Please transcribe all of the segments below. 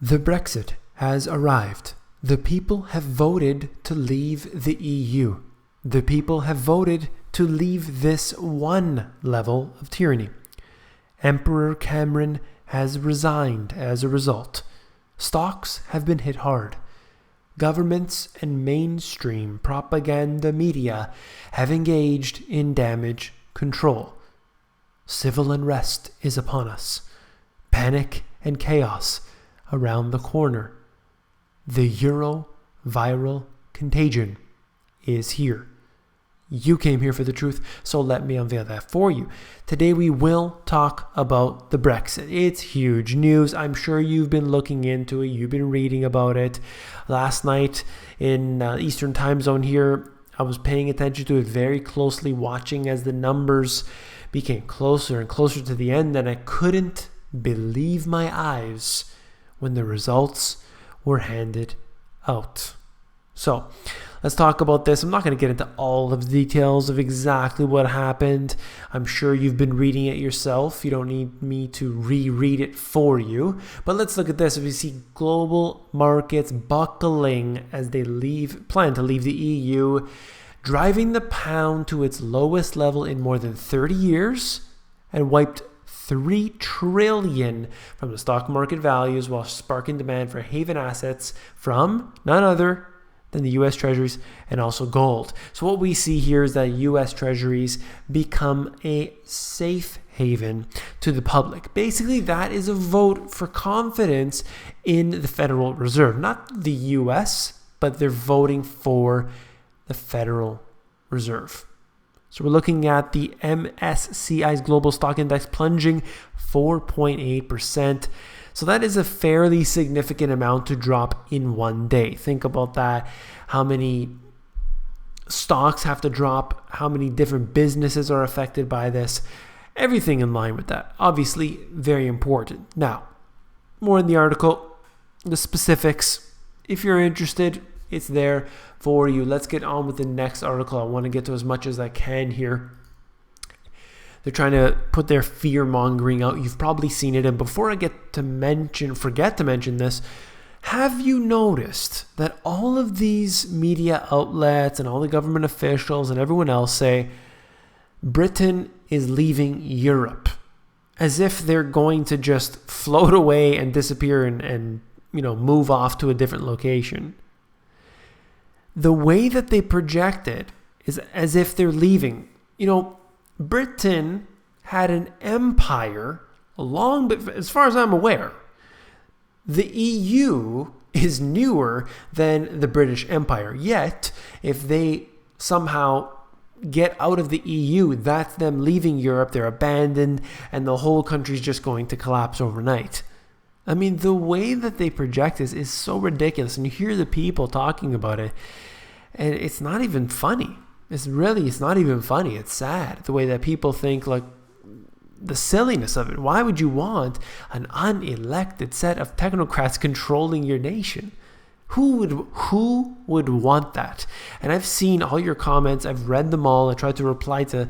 The Brexit has arrived. The people have voted to leave the EU. The people have voted to leave this one level of tyranny. Emperor Cameron has resigned as a result. Stocks have been hit hard. Governments and mainstream propaganda media have engaged in damage control. Civil unrest is upon us. Panic and chaos around the corner. The Euro viral contagion is here. You came here for the truth, so let me unveil that for you. Today we will talk about the Brexit. It's huge news. I'm sure you've been looking into it. You've been reading about it. Last night in Eastern time zone here, I was paying attention to it very closely, watching as the numbers became closer and closer to the end, and I couldn't believe my eyes when the results were handed out. So let's talk about this. I'm not going to get into all of the details of exactly what happened. I'm sure you've been reading it yourself. You don't need me to reread it for you. But let's look at this. We see global markets buckling as they plan to leave the EU, driving the pound to its lowest level in more than 30 years and wiped $3 trillion from the stock market values while sparking demand for haven assets from none other than the U.S. Treasuries and also gold. So what we see here is that U.S. Treasuries become a safe haven to the public. Basically, that is a vote for confidence in the Federal Reserve. Not the U.S., but they're voting for the Federal Reserve. So we're looking at the MSCI's Global Stock Index plunging 4.8%. So that is a fairly significant amount to drop in one day. Think about that. How many stocks have to drop? How many different businesses are affected by this? Everything in line with that. Obviously, very important. Now, more in the article, the specifics. If you're interested, it's there for you. Let's get on with the next article. I want to get to as much as I can here. They're trying to put their fear-mongering out. You've probably seen it. And before I forget to mention this, have you noticed that all of these media outlets and all the government officials and everyone else say Britain is leaving Europe, as if they're going to just float away and disappear and move off to a different location? The way that they project it is as if they're leaving. Britain had an empire as far as I'm aware. The EU is newer than the British Empire. Yet, if they somehow get out of the EU, that's them leaving Europe. They're abandoned, and the whole country's just going to collapse overnight. I mean, the way that they project this is so ridiculous. And you hear the people talking about it, and it's not even funny. It's not even funny. It's sad the way that people think, like the silliness of it. Why would you want an unelected set of technocrats controlling your nation? Who would want that? And I've seen all your comments. I've read them all. I tried to reply to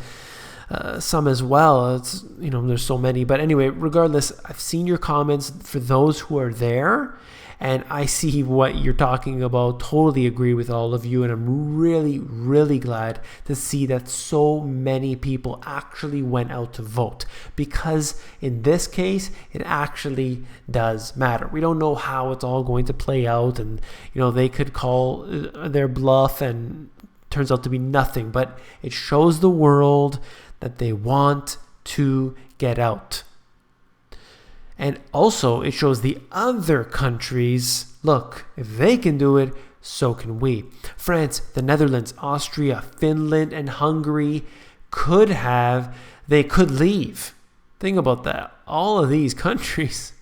some as well. There's so many. But anyway, regardless, I've seen your comments for those who are there. And I see what you're talking about. Totally agree with all of you. And I'm really, really glad to see that so many people actually went out to vote. Because in this case, it actually does matter. We don't know how it's all going to play out. And, they could call their bluff and turns out to be nothing. But it shows the world that they want to get out. And also, it shows the other countries, look, if they can do it, so can we. France, the Netherlands, Austria, Finland, and Hungary could leave. Think about that. All of these countries.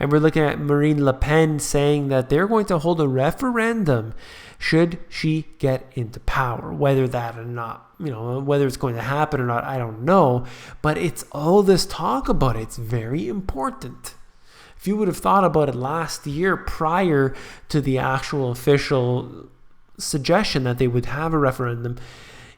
And we're looking at Marine Le Pen saying that they're going to hold a referendum should she get into power. Whether that or not, whether it's going to happen or not, I don't know. But it's all this talk about it. It's very important. If you would have thought about it last year prior to the actual official suggestion that they would have a referendum,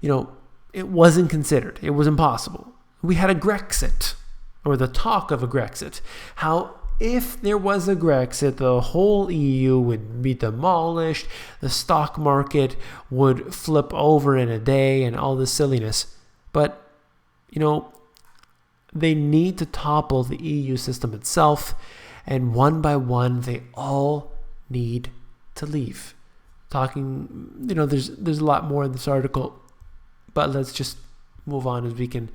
it wasn't considered. It was impossible. We had a Grexit, or the talk of a Grexit. How if there was a Brexit, the whole EU would be demolished, the stock market would flip over in a day and all this silliness. But, they need to topple the EU system itself, and one by one, they all need to leave. There's a lot more in this article, but let's just move on as we can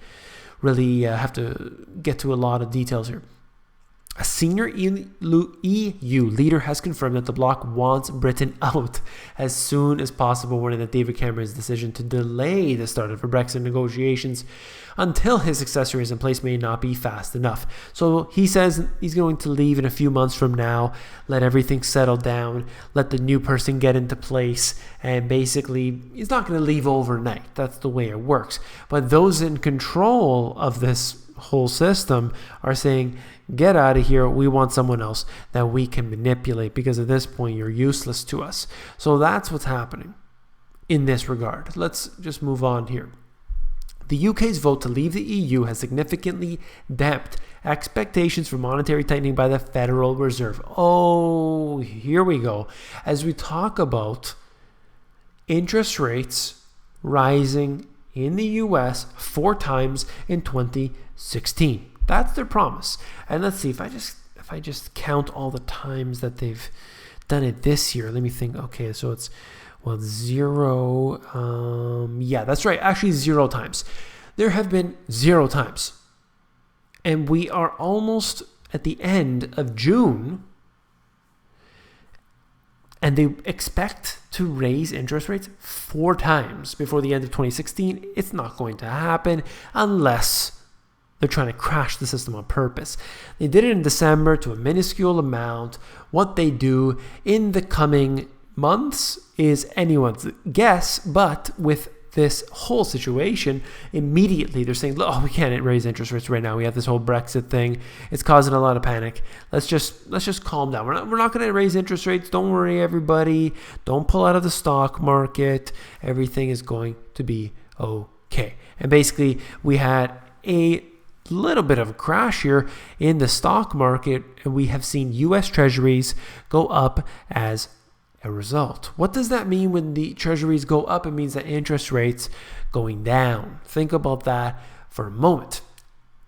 really have to get to a lot of details here. A senior EU leader has confirmed that the bloc wants Britain out as soon as possible, warning that David Cameron's decision to delay the start of Brexit negotiations until his successor is in place may not be fast enough. So he says he's going to leave in a few months from now, let everything settle down, let the new person get into place, and basically he's not going to leave overnight. That's the way it works. But those in control of this whole system are saying, get out of here, we want someone else that we can manipulate, because at this point you're useless to us. So that's what's happening in this regard. Let's just move on here. The UK's vote to leave the EU has significantly damped expectations for monetary tightening by the Federal Reserve. Oh, here we go. As we talk about interest rates rising in the US 4 times in 2016. That's their promise. And let's see, if I just count all the times that they've done it this year. Let me think. Okay, so it's 0. Yeah, that's right. Actually, 0 times. There have been 0 times. And we are almost at the end of June. And they expect to raise interest rates 4 times before the end of 2016. It's not going to happen unless they're trying to crash the system on purpose. They did it in December to a minuscule amount. What they do in the coming months is anyone's guess, but with this whole situation, immediately they're saying, oh, we can't raise interest rates right now. We have this whole Brexit thing. It's causing a lot of panic. Let's just calm down. We're not going to raise interest rates. Don't worry, everybody. Don't pull out of the stock market. Everything is going to be okay. And basically, we had a little bit of a crash here in the stock market, and we have seen U.S. Treasuries go up as a result. What does that mean when the treasuries go up? It means that interest rates going down. Think about that for a moment.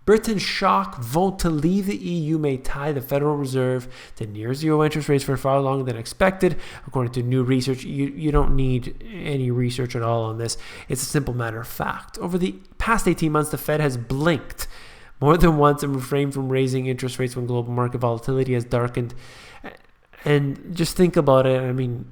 Britain's shock vote to leave the EU may tie the Federal Reserve to near zero interest rates for far longer than expected. According to new research, you don't need any research at all on this. It's a simple matter of fact. Over the past 18 months, the Fed has blinked more than once and refrained from raising interest rates when global market volatility has darkened. And just think about it. I mean,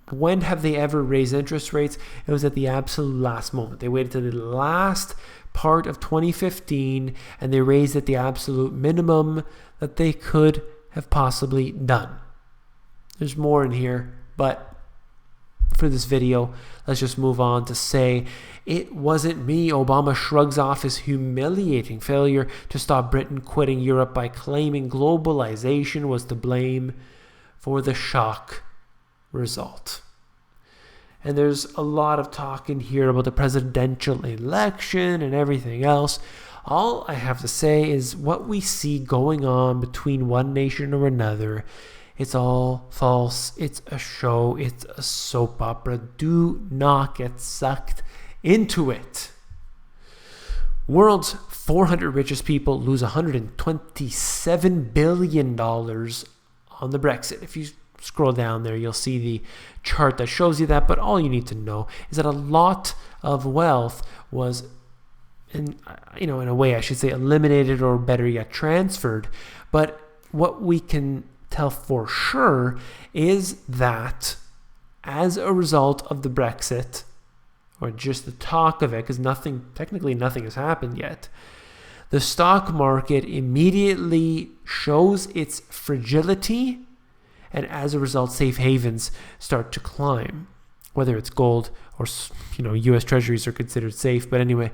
when have they ever raised interest rates? It was at the absolute last moment. They waited to the last part of 2015 and they raised at the absolute minimum that they could have possibly done. There's more in here, but for this video, let's just move on to say, it wasn't me. Obama shrugs off his humiliating failure to stop Britain quitting Europe by claiming globalization was to blame for the shock result. And there's a lot of talk in here about the presidential election and everything else. All I have to say is what we see going on between one nation or another, it's all false. It's a show. It's a soap opera. Do not get sucked into it. World's 400 richest people lose $127 billion on the Brexit. If you scroll down there, you'll see the chart that shows you that. But all you need to know is that a lot of wealth was, in a way, I should say, eliminated, or better yet, transferred. But what we can tell for sure is that as a result of the Brexit, or just the talk of it, because technically nothing has happened yet, the stock market immediately shows its fragility, and as a result, safe havens start to climb. Whether it's gold or U.S. Treasuries are considered safe, but anyway,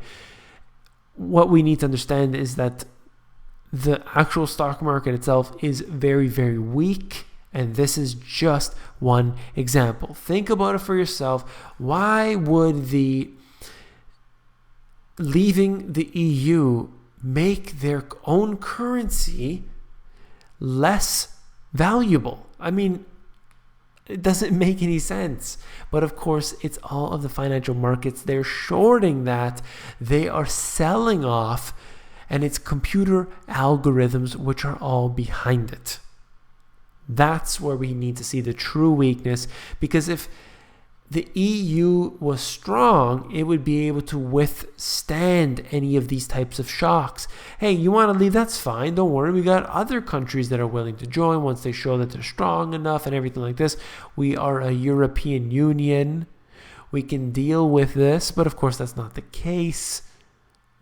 what we need to understand is that the actual stock market itself is very, very weak, and this is just one example. Think about it for yourself. Why would the leaving the EU make their own currency less valuable. I mean, it doesn't make any sense. But of course, it's all of the financial markets. They're shorting that. They are selling off, and it's computer algorithms which are all behind it. That's where we need to see the true weakness, because if the EU was strong, it would be able to withstand any of these types of shocks. Hey, you want to leave? That's fine. Don't worry. We got other countries that are willing to join once they show that they're strong enough and everything like this. We are a European Union. We can deal with this. But of course, that's not the case.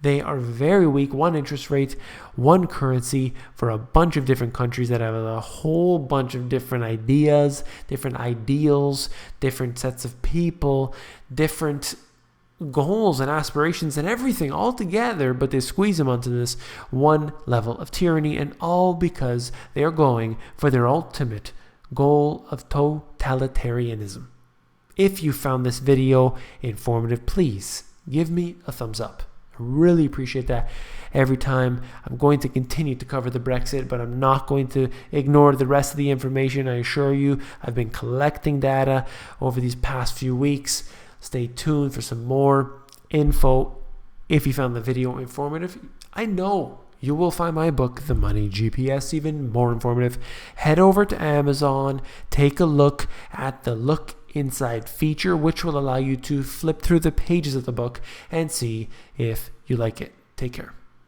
They are very weak. One interest rate, one currency for a bunch of different countries that have a whole bunch of different ideas, different ideals, different sets of people, different goals and aspirations and everything all together, but they squeeze them onto this one level of tyranny, and all because they are going for their ultimate goal of totalitarianism. If you found this video informative, please give me a thumbs up. Really appreciate that. Every time I'm going to continue to cover the Brexit, but I'm not going to ignore the rest of the information. I assure you, I've been collecting data over these past few weeks. Stay tuned for some more info. If you found the video informative, I know you will find my book, The Money GPS, even more informative. Head over to Amazon, take a look at the Look Inside feature, which will allow you to flip through the pages of the book and see if you like it. Take care.